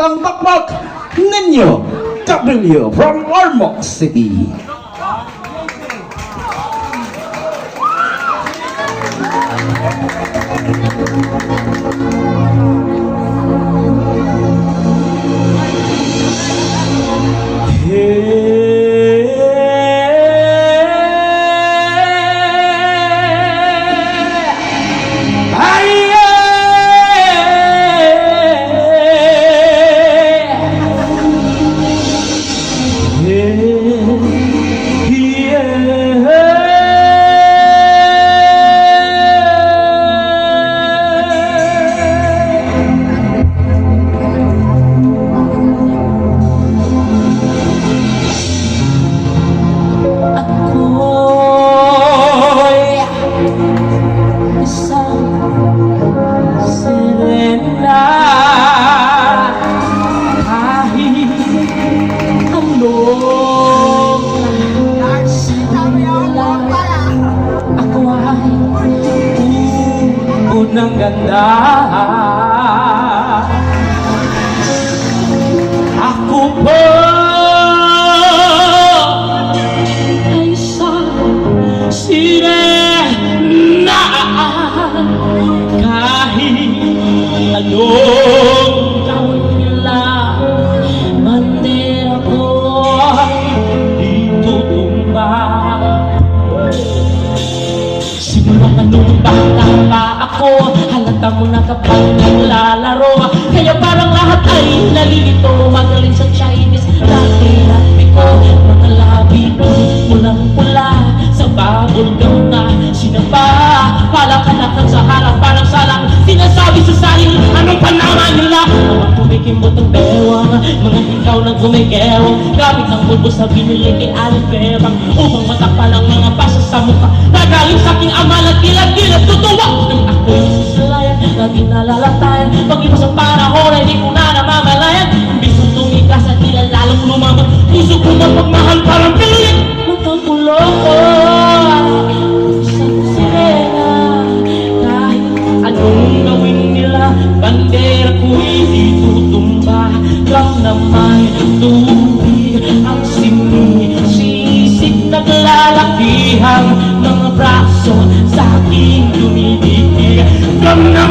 Kang Bakbak ninyo, W from Ormoc City. Ng ganda, ako po ay isang sirena. Kahit anong gawin nila, bandera ko di tutumba. Simula nung bata pa ako, halata mo na kapag naglalaro. Kaya parang lahat ay nalilito. Magaling sa Chinese, dati-dati ko mga labi ko pulang-pula sa bubble gum na sinapa. Palakalakan sa harap, parang salang sinasabi sa sarili, anong panama nila? Mga kumikimbot ng bewang, mga hikaw na gumigewang, gamit ng bulbo sa binili kay Alibebang, upang matapalang mga pasa sa mukha na galing sa aking ama na tila-tila tutuwa. Nang ako'y sisalayan, laging nalalatayan, pag-iba sa panahon ay di ko na namamalayan. Imbis kong tumikas at tila lalong lumaman, puso ko mapagmahal parang pilit magkagulo ko. Isang sirena, kahit anong gawin nila, bandera ko'y di tutumba. Lang na may tubig ang sinisisig, naglalakihang mga braso sa aking dumidikig. Lang na